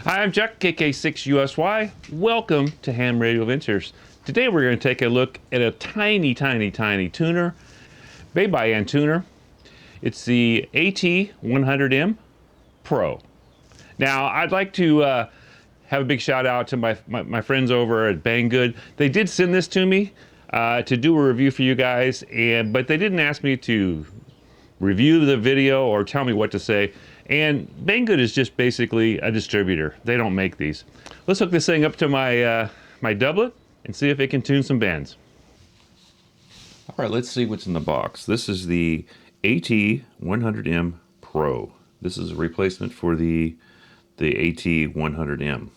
Hi, I'm Jack, KK6USY. Welcome to Ham Radio Ventures. Today we're going to take a look at a tiny tuner made by Antuner. It's the AT-100M Pro. Now, I'd like to have a big shout out to my friends over at Banggood. They did send this to me to do a review for you guys, but they didn't ask me to review the video or tell me what to say. And Banggood is just basically a distributor. They don't make these. Let's hook this thing up to my my doublet and see if it can tune some bands. All right, let's see what's in the box. This is the AT-100M Pro. This is a replacement for the AT-100M,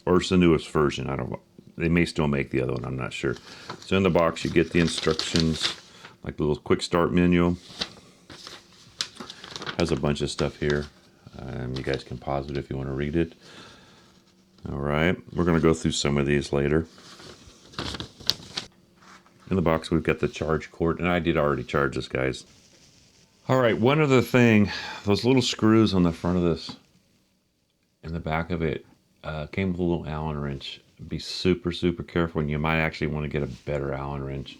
or it's the newest version. I don't know. They may still make the other one. I'm not sure. So in the box, you get the instructions, like the little quick start menu. Has a bunch of stuff here. You guys can pause it if you want to read it. All right, we're going to go through some of these later. In the box, we've got the charge cord, and I did already charge this, guys. All right, one other thing, those little screws on the front of this, in the back of it, came with a little Allen wrench. Be super careful, and you might actually want to get a better Allen wrench.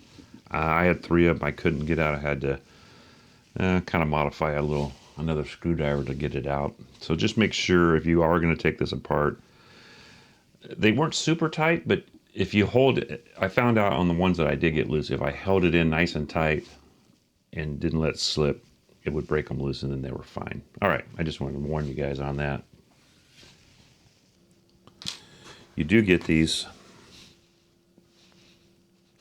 I had 3 of them. I couldn't get out. I had to kind of modify another screwdriver to get it out. So just make sure if you are going to take this apart, they weren't super tight, but if you hold it, I found out on the ones that I did get loose, if I held it in nice and tight and didn't let it slip, it would break them loose, and then they were fine. All right, I just wanted to warn you guys on that. You do get these.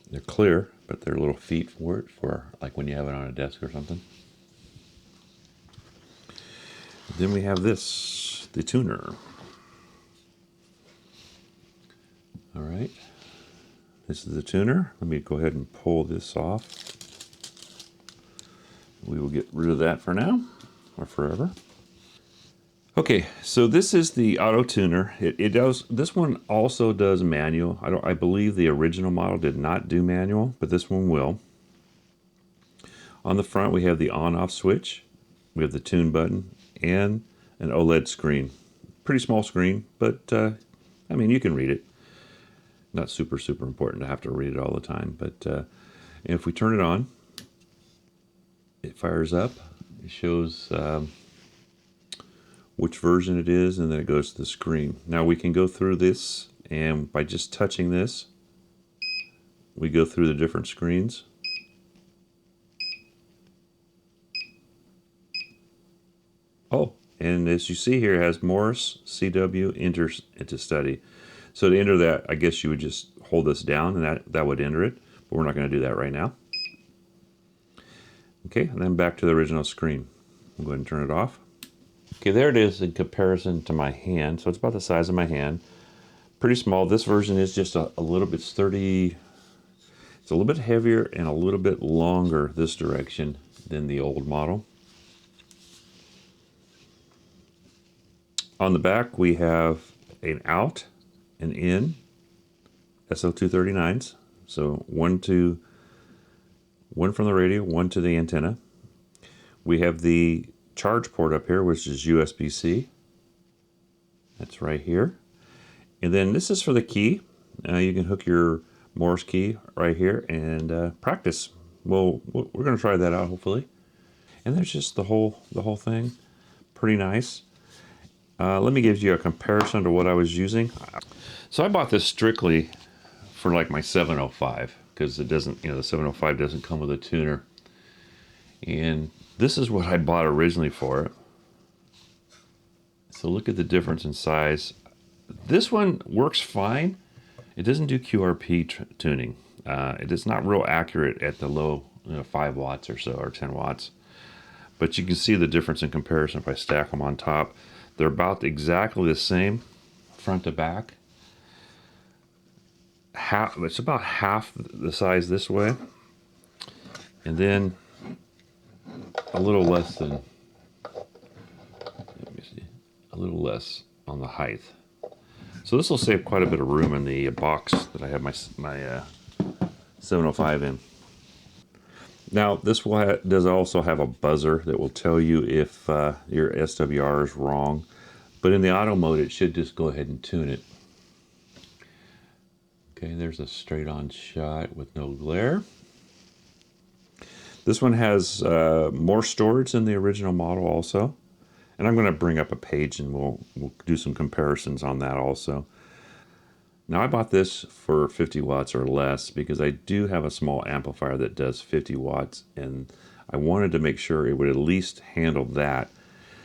They're clear, but they're little feet for it, for like when you have it on a desk or something. Then we have this, the tuner. All right, this is the tuner. Let me go ahead and pull this off. We will get rid of that for now, or forever. Okay, so this is the auto tuner. It does. This one also does manual. I believe the original model did not do manual, but this one will. On the front, we have the on-off switch. We have the tune button and an OLED screen. Pretty small screen, but I mean, you can read it. Not super important to have to read it all the time, but if we turn it on, it fires up. It shows which version it is, and then it goes to the screen. Now we can go through this, and by just touching this, we go through the different screens. Oh, and as you see here, it has Morse, CW, enter into study. So to enter that, I guess you would just hold this down, and that would enter it, but we're not going to do that right now. Okay, and then back to the original screen. I'll go ahead and turn it off. Okay, there it is in comparison to my hand. So it's about the size of my hand. Pretty small. This version is just a little bit sturdy. It's a little bit heavier and a little bit longer this direction than the old model. On the back, we have an out and in SL239s. So one from the radio, one to the antenna. We have the charge port up here, which is USB-C. That's right here. And then this is for the key. You can hook your Morse key right here and practice. Well, we're going to try that out, hopefully. And there's just the whole thing. Pretty nice. Let me give you a comparison to what I was using. So I bought this strictly for like my 705, because it doesn't, the 705 doesn't come with a tuner. And this is what I bought originally for it. So look at the difference in size. This one works fine. It doesn't do QRP tuning. It is not real accurate at the low 5 watts or so, or 10 watts. But you can see the difference in comparison if I stack them on top. They're about exactly the same, front to back. It's about half the size this way, and then a little less than, let me see, a little less on the height. So this will save quite a bit of room in the box that I have my 705 in. Now this does also have a buzzer that will tell you if your SWR is wrong. But in the auto mode, it should just go ahead and tune it. Okay, there's a straight on shot with no glare. This one has more storage than the original model also. And I'm going to bring up a page and we'll do some comparisons on that also. Now I bought this for 50 watts or less because I do have a small amplifier that does 50 watts and I wanted to make sure it would at least handle that.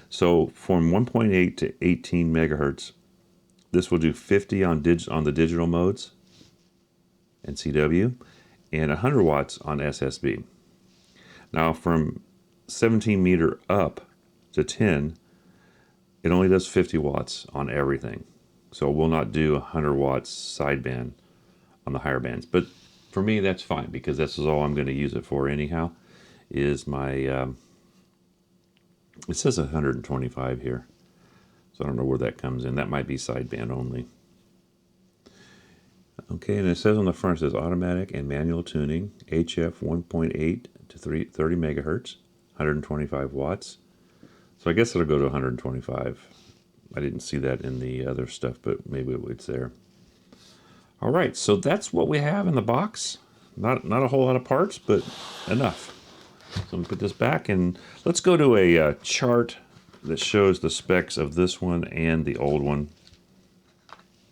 So from 1.8 to 18 megahertz, this will do 50 on the digital modes and CW and 100 watts on SSB. Now from 17 meter up to 10, it only does 50 watts on everything. So it will not do 100 watts sideband on the higher bands. But for me, that's fine because this is all I'm going to use it for anyhow, is my, it says 125 here. So I don't know where that comes in. That might be sideband only. Okay, and it says on the front, it says automatic and manual tuning, HF 1.8 to 30 megahertz, 125 watts. So I guess it'll go to 125. I didn't see that in the other stuff, but maybe it's there. All right, so that's what we have in the box. Not a whole lot of parts, but enough. So I'm gonna put this back and let's go to a chart that shows the specs of this one and the old one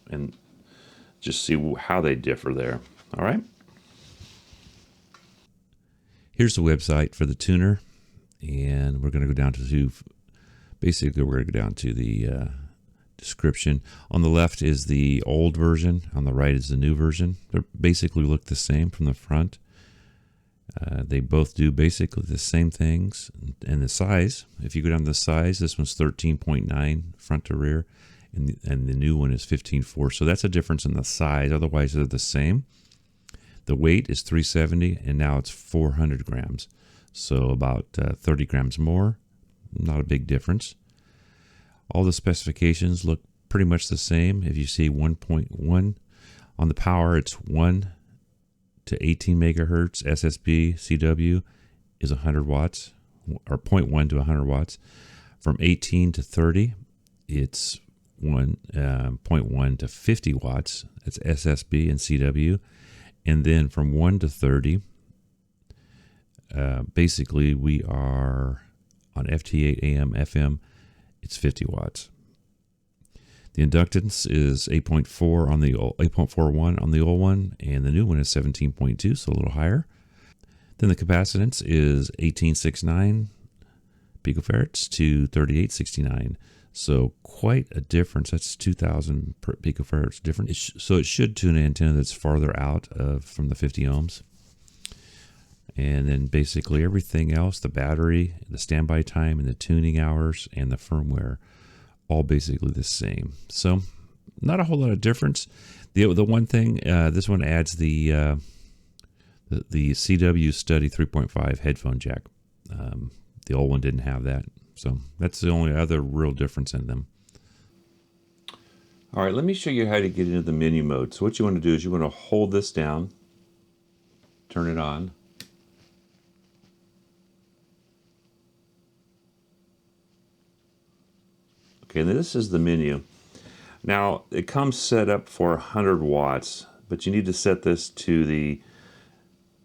and just see how they differ there. All right. Here's the website for the tuner, and we're going to go down to basically we're going to go down to the description. On the left is the old version, on the right is the new version. They basically look the same from the front. They both do basically the same things. And the size, if you go down to the size, this one's 13.9 front to rear, and the new one is 15.4. So that's a difference in the size. Otherwise, they're the same. The weight is 370, and now it's 400 grams. So about 30 grams more. Not a big difference. All the specifications look pretty much the same. If you see 1.1 on the power, it's 1 to 18 megahertz. SSB CW is 100 watts, or 0.1 to 100 watts. From 18 to 30, it's 0.1 to 50 watts. That's SSB and CW. And then from 1 to 30, basically we are on FT8 AM FM, it's 50 watts. The inductance is 8.4 on the 8.41 on the old one, and the new one is 17.2, so a little higher. Then the capacitance is 1869 picofarads to 3869. So quite a difference. That's 2,000 picofarads different. So it should tune an antenna that's farther out from the 50 ohms. And then basically everything else, the battery, the standby time, and the tuning hours, and the firmware, all basically the same. So not a whole lot of difference. The one thing, this one adds the CW Study 3.5 headphone jack. The old one didn't have that. So that's the only other real difference in them. All right, let me show you how to get into the menu mode. So what you want to do is you want to hold this down, turn it on. Okay, and this is the menu. Now, it comes set up for 100 watts, but you need to set this to the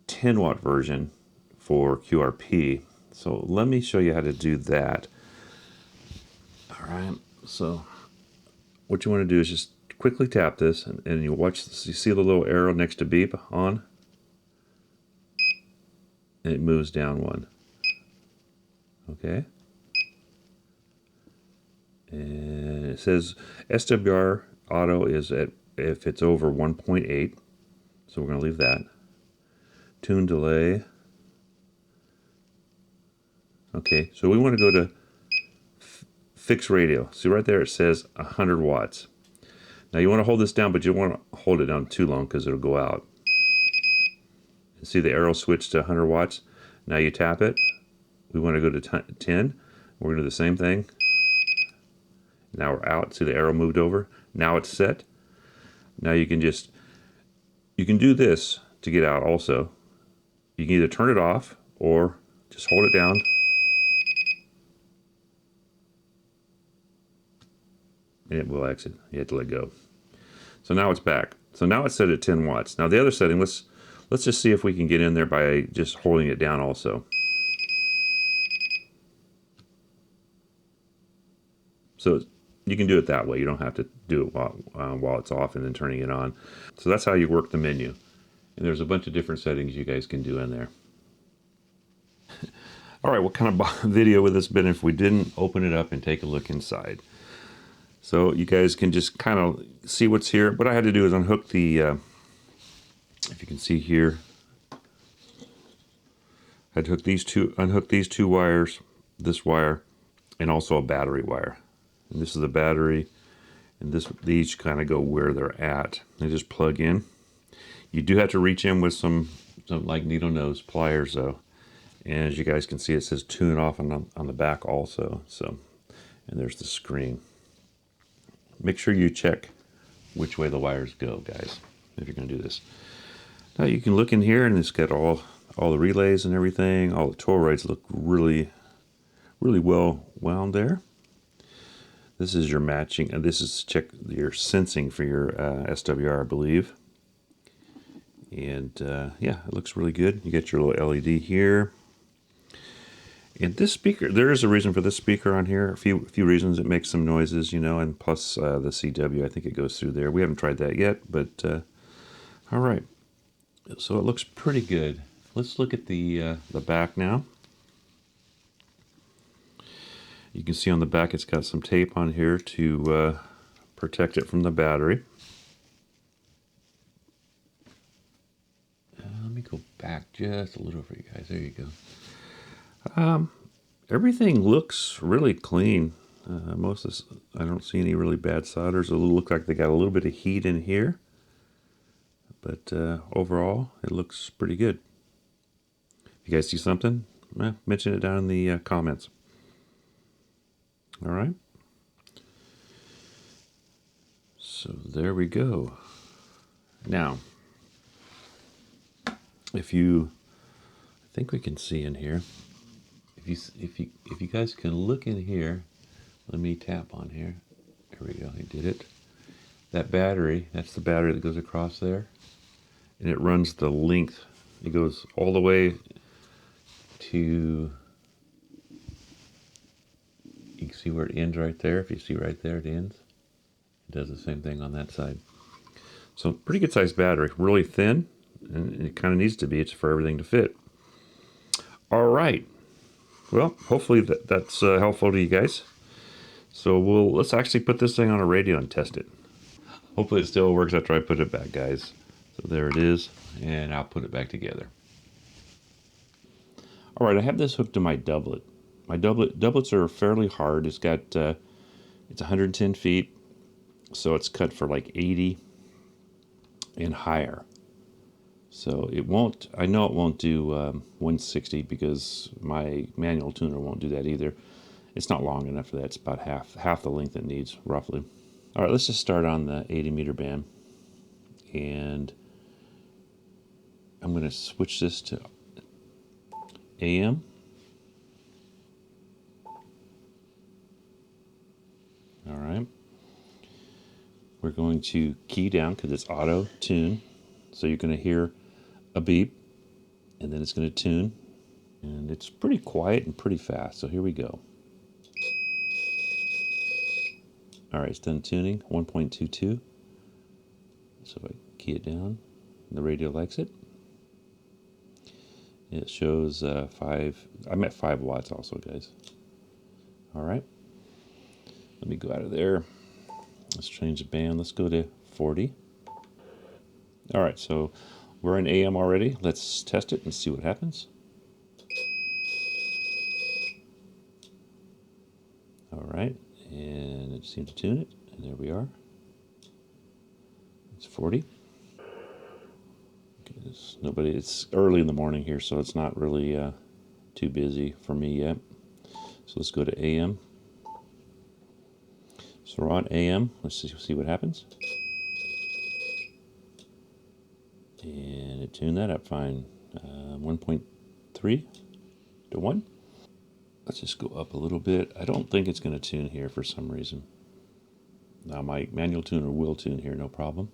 10 watt version for QRP. So let me show you how to do that. All right, so what you want to do is just quickly tap this, and you watch this. You see the little arrow next to beep on? And it moves down one. Okay. And it says SWR auto is at if it's over 1.8. So we're going to leave that. Tune delay. Okay, so we want to go to fixed radio. See right there it says 100 watts. Now you want to hold this down, but you don't want to hold it down too long because it'll go out. See the arrow switch to 100 watts? Now you tap it. We want to go to 10. We're going to do the same thing. Now we're out. See the arrow moved over? Now it's set. Now you can do this to get out also. You can either turn it off or just hold it down. and it will exit. You have to let go. So now it's back. So now it's set at 10 watts. Now the other setting, let's just see if we can get in there by just holding it down also. So you can do it that way. You don't have to do it while it's off and then turning it on. So that's how you work the menu. And there's a bunch of different settings you guys can do in there. All right, what kind of video would this been if we didn't open it up and take a look inside? So you guys can just kind of see what's here. What I had to do is unhook the, if you can see here, I had to unhook these two wires, this wire, and also a battery wire. And this is the battery, and these kind of go where they're at. They just plug in. You do have to reach in with some like needle nose pliers though. And as you guys can see, it says tune off on the back also. So, and there's the screen. Make sure you check which way the wires go, guys, if you're going to do this. Now you can look in here, and it's got all the relays and everything. All the toroids look really, really well wound there. This is your matching, and this is check your sensing for your SWR, I believe. And yeah, it looks really good. You get your little LED here. And this speaker, there is a reason for this speaker on here. A few reasons. It makes some noises, you know, and plus the CW, I think it goes through there. We haven't tried that yet, but all right. So it looks pretty good. Let's look at the back now. You can see on the back it's got some tape on here to protect it from the battery. Let me go back just a little for you guys. There you go. Everything looks really clean. Most of this, I don't see any really bad solders. It looks like they got a little bit of heat in here, but overall it looks pretty good. If you guys see something, mention it down in the comments. All right. So there we go. Now, I think we can see in here. If you guys can look in here, let me tap on here. There we go. I did it. That battery, that's the battery that goes across there, and it runs the length. It goes all the way to. You can see where it ends right there. If you see right there, it ends. It does the same thing on that side. So pretty good sized battery, really thin, and it kind of needs to be. It's for everything to fit. All right. Well, hopefully that's helpful to you guys. So let's actually put this thing on a radio and test it. Hopefully it still works after I put it back, guys. So there it is, and I'll put it back together. All right, I have this hooked to my doublet. My doublets are fairly hard. It's got it's 110 feet, so it's cut for like 80 and higher. So it won't, I know it won't do 160 because my manual tuner won't do that either. It's not long enough for that. It's about half the length it needs, roughly. All right, let's just start on the 80 meter band. And I'm going to switch this to AM. All right. We're going to key down because it's auto tune. So you're going to hear a beep, and then it's going to tune. And it's pretty quiet and pretty fast. So here we go. All right, it's done tuning, 1.22. So if I key it down, the radio likes it. It shows 5, I'm at 5 watts also, guys. All right. Let me go out of there. Let's change the band. Let's go to 40. All right, so we're in AM already. Let's test it and see what happens. All right, and it seemed to tune it, and there we are. It's 40. Okay, it's early in the morning here, so it's not really too busy for me yet. So let's go to AM. So we're on AM. Let's see what happens. And it tuned that up fine. 1.3 to 1. Let's just go up a little bit. I don't think it's going to tune here for some reason. Now my manual tuner will tune here, no problem.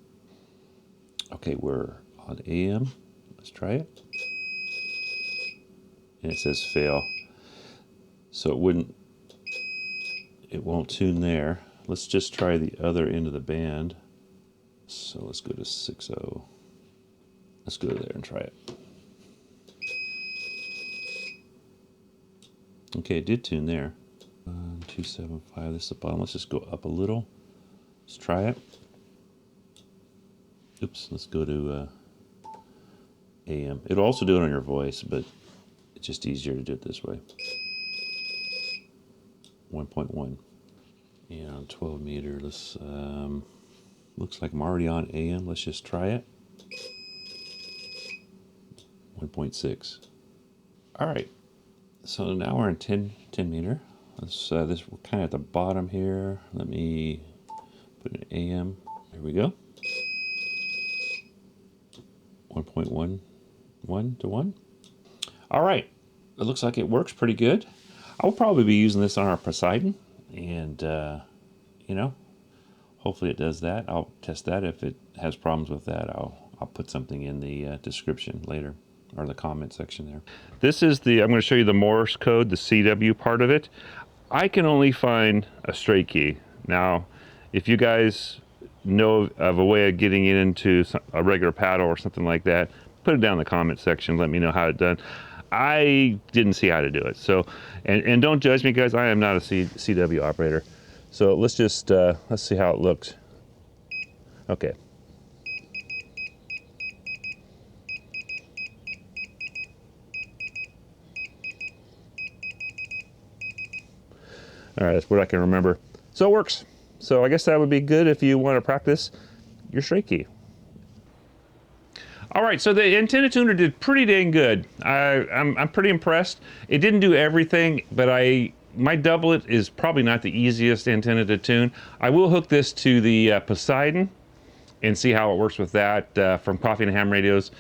Okay, we're on AM. Let's try it. And it says fail. So it won't tune there. Let's just try the other end of the band. So let's go to 6.0. Let's go there and try it. Okay, it did tune there. 275, this is the bottom. Let's just go up a little. Let's try it. Oops, let's go to AM. It'll also do it on your voice, but it's just easier to do it this way. 1.1. And 12 meter. Let's looks like I'm already on AM. Let's just try it. 1.6. All right. So now we're in 10 meter. Let's we're kind of at the bottom here. Let me put an AM. There we go. 1.11 to 1. All right. It looks like it works pretty good. I'll probably be using this on our Poseidon, and you know, hopefully it does that. I'll test that. If it has problems with that, I'll put something in the description later, or the comment section there. This is I'm going to show you the Morse code, the CW part of it. I can only find a straight key. Now, if you guys know of a way of getting it into a regular paddle or something like that, put it down in the comment section. Let me know how it's done. I didn't see how to do it. So, and don't judge me, guys. I am not a CW operator. So let's just let's see how it looks. Okay. All right, that's what I can remember. So it works. So I guess that would be good if you want to practice your straight key. All right, so the antenna tuner did pretty dang good. I'm pretty impressed. It didn't do everything, but my doublet is probably not the easiest antenna to tune. I will hook this to the Poseidon and see how it works with that from Coffee and Ham radios.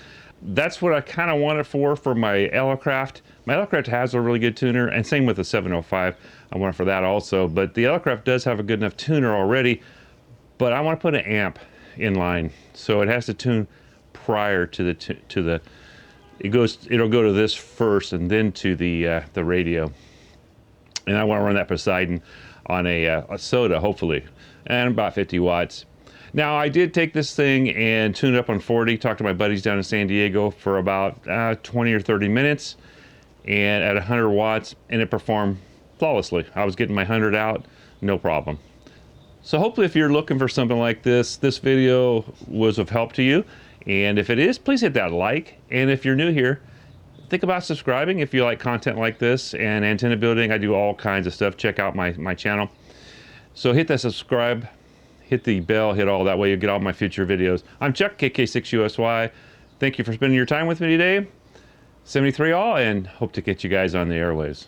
That's what I kind of want it for my Elecraft. My Elecraft has a really good tuner, and same with the 705. I want it for that also, but the Elecraft does have a good enough tuner already, but I want to put an amp in line, so it has to tune prior to it'll go to this first and then to the radio. And I want to run that Poseidon on a soda, hopefully, and about 50 watts. Now, I did take this thing and tune it up on 40, talked to my buddies down in San Diego for about 20 or 30 minutes, and at 100 watts, and it performed flawlessly. I was getting my 100 out, no problem. So hopefully if you're looking for something like this video was of help to you. And if it is, please hit that like. And if you're new here, think about subscribing if you like content like this and antenna building. I do all kinds of stuff. Check out my channel. So hit that subscribe, hit the bell, hit all that way you get all my future videos. I'm Chuck, KK6USY. Thank you for spending your time with me today. 73 all, and hope to get you guys on the airwaves.